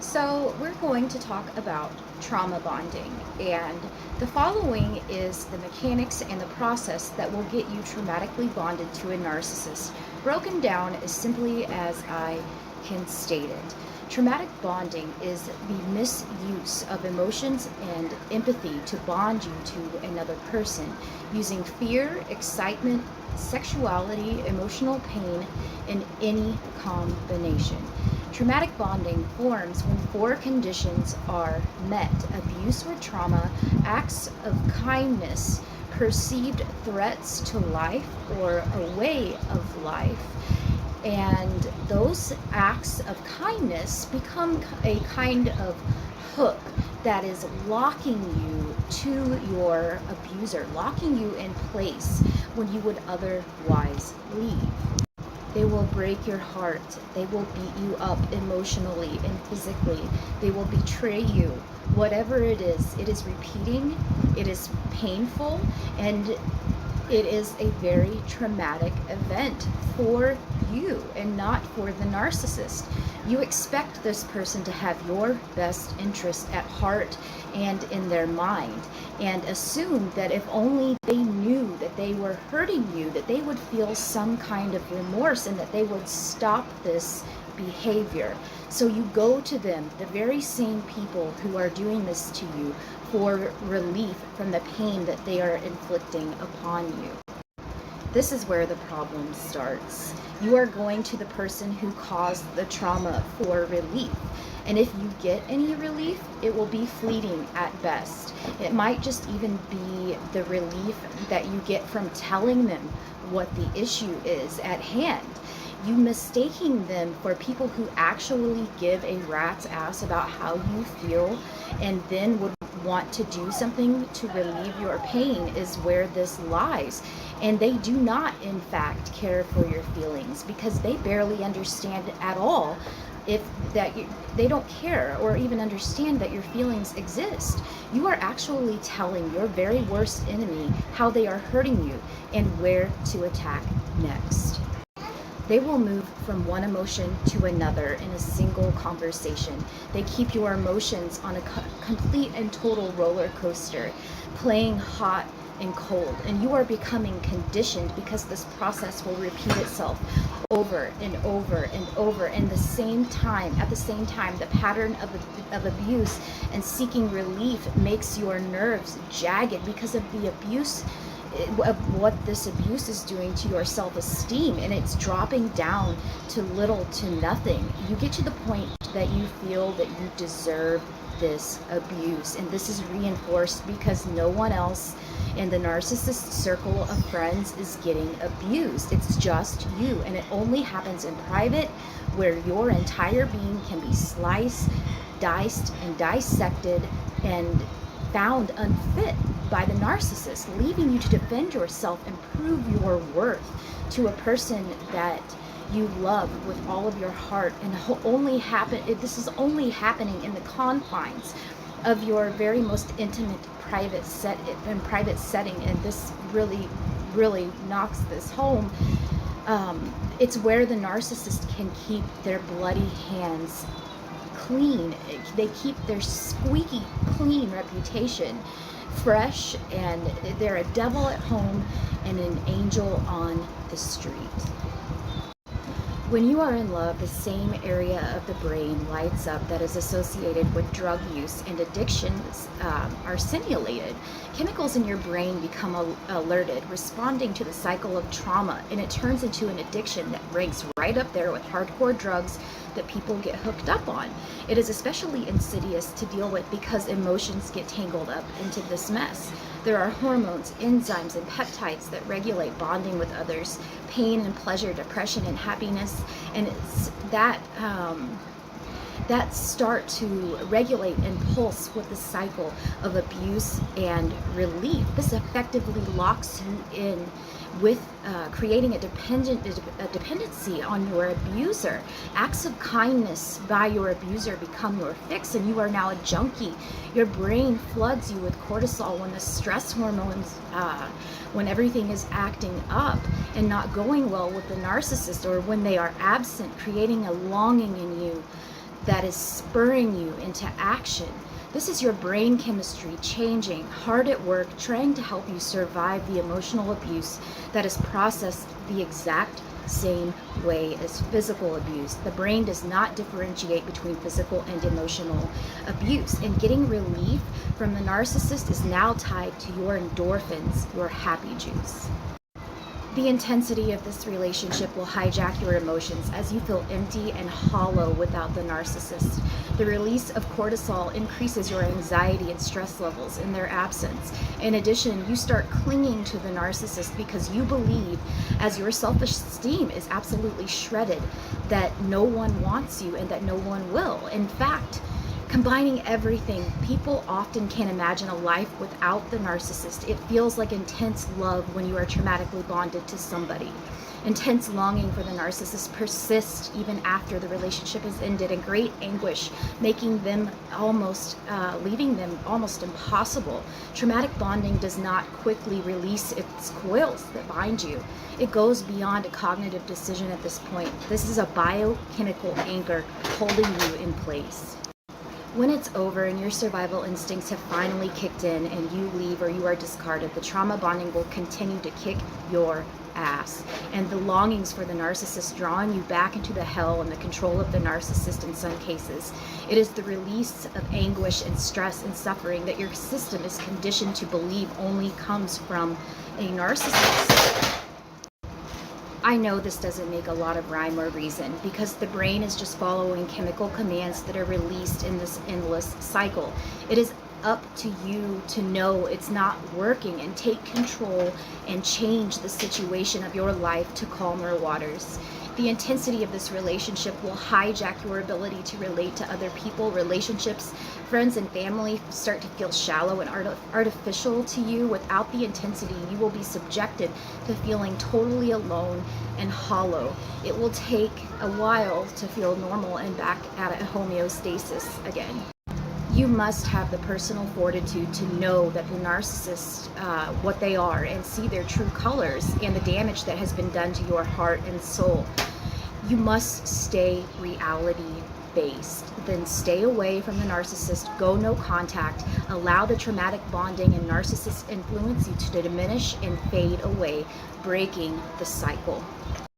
So, we're going to talk about trauma bonding, and the following is the mechanics and the process that will get you traumatically bonded to a narcissist, broken down as simply as I can state it. Traumatic bonding is the misuse of emotions and empathy to bond you to another person, using fear, excitement, sexuality, emotional pain, in any combination. Traumatic bonding forms when four conditions are met: abuse or trauma, acts of kindness, perceived threats to life or a way of life. And those acts of kindness become a kind of hook that is locking you to your abuser, locking you in place when you would otherwise leave. They will break your heart. They will beat you up emotionally and physically. They will betray you. Whatever it is repeating, it is painful, and it is a very traumatic event for you and not for the narcissist. You expect this person to have your best interest at heart and in their mind, and assume that if only they knew that they were hurting you, that they would feel some kind of remorse and that they would stop this behavior. So you go to them, the very same people who are doing this to you, for relief from the pain that they are inflicting upon you. This is where the problem starts. You are going to the person who caused the trauma for relief. And if you get any relief, it will be fleeting at best. It might just even be the relief that you get from telling them what the issue is at hand. You mistaking them for people who actually give a rat's ass about how you feel and then would want to do something to relieve your pain is where this lies. And they do not, in fact, care for your feelings because they barely understand at all they don't care or even understand that your feelings exist. You are actually telling your very worst enemy how they are hurting you and where to attack next. They will move from one emotion to another in a single conversation. They keep your emotions on a complete and total roller coaster, playing hot and cold, and you are becoming conditioned because this process will repeat itself over and over and over at the same time. The pattern of abuse and seeking relief makes your nerves jagged because of the abuse, of what this abuse is doing to your self-esteem, and it's dropping down to little to nothing. You get to the point that you feel that you deserve this abuse, and this is reinforced because no one else in the narcissist circle of friends is getting abused. It's just you, and it only happens in private, where your entire being can be sliced, diced, and dissected and found unfit by the narcissist, leaving you to defend yourself and prove your worth to a person that you love with all of your heart. And this is only happening in the confines of your very most intimate private setting, and this really knocks this home. It's where the narcissist can keep their bloody hands clean. They keep their squeaky clean reputation fresh, and they're a devil at home and an angel on the street. When you are in love, the same area of the brain lights up that is associated with drug use and addictions are simulated. Chemicals in your brain become alerted, responding to the cycle of trauma, and it turns into an addiction that ranks right up there with hardcore drugs that people get hooked up on. It is especially insidious to deal with because emotions get tangled up into this mess. There are hormones, enzymes, and peptides that regulate bonding with others, pain and pleasure, depression and happiness, and it's that start to regulate and pulse with the cycle of abuse and relief. This effectively locks you in with creating a dependency on your abuser. Acts of kindness by your abuser become your fix, and you are now a junkie. Your brain floods you with cortisol when the stress hormones, when everything is acting up and not going well with the narcissist, or when they are absent, creating a longing in you that is spurring you into action. This is your brain chemistry changing, hard at work, trying to help you survive the emotional abuse that is processed the exact same way as physical abuse. The brain does not differentiate between physical and emotional abuse, and getting relief from the narcissist is now tied to your endorphins, your happy juice. The intensity of this relationship will hijack your emotions as you feel empty and hollow without the narcissist. The release of cortisol increases your anxiety and stress levels in their absence. In addition, you start clinging to the narcissist because you believe, as your self-esteem is absolutely shredded, that no one wants you and that no one will. In fact, combining everything, people often can't imagine a life without the narcissist. It feels like intense love when you are traumatically bonded to somebody. Intense longing for the narcissist persists even after the relationship has ended, and great anguish, making them leaving them almost impossible. Traumatic bonding does not quickly release its coils that bind you. It goes beyond a cognitive decision at this point. This is a biochemical anchor holding you in place. When it's over and your survival instincts have finally kicked in and you leave or you are discarded, the trauma bonding will continue to kick your ass. And the longings for the narcissist drawing you back into the hell and the control of the narcissist in some cases. It is the release of anguish and stress and suffering that your system is conditioned to believe only comes from a narcissist. I know this doesn't make a lot of rhyme or reason because the brain is just following chemical commands that are released in this endless cycle. It is up to you to know it's not working and take control and change the situation of your life to calmer waters. The intensity of this relationship will hijack your ability to relate to other people. Relationships, friends, and family start to feel shallow and artificial to you. Without the intensity, you will be subjected to feeling totally alone and hollow. It will take a while to feel normal and back at a homeostasis again. You must have the personal fortitude to know that the narcissist, what they are, and see their true colors and the damage that has been done to your heart and soul. You must stay reality-based. Then stay away from the narcissist, go no contact, allow the traumatic bonding and narcissist influence you to diminish and fade away, breaking the cycle.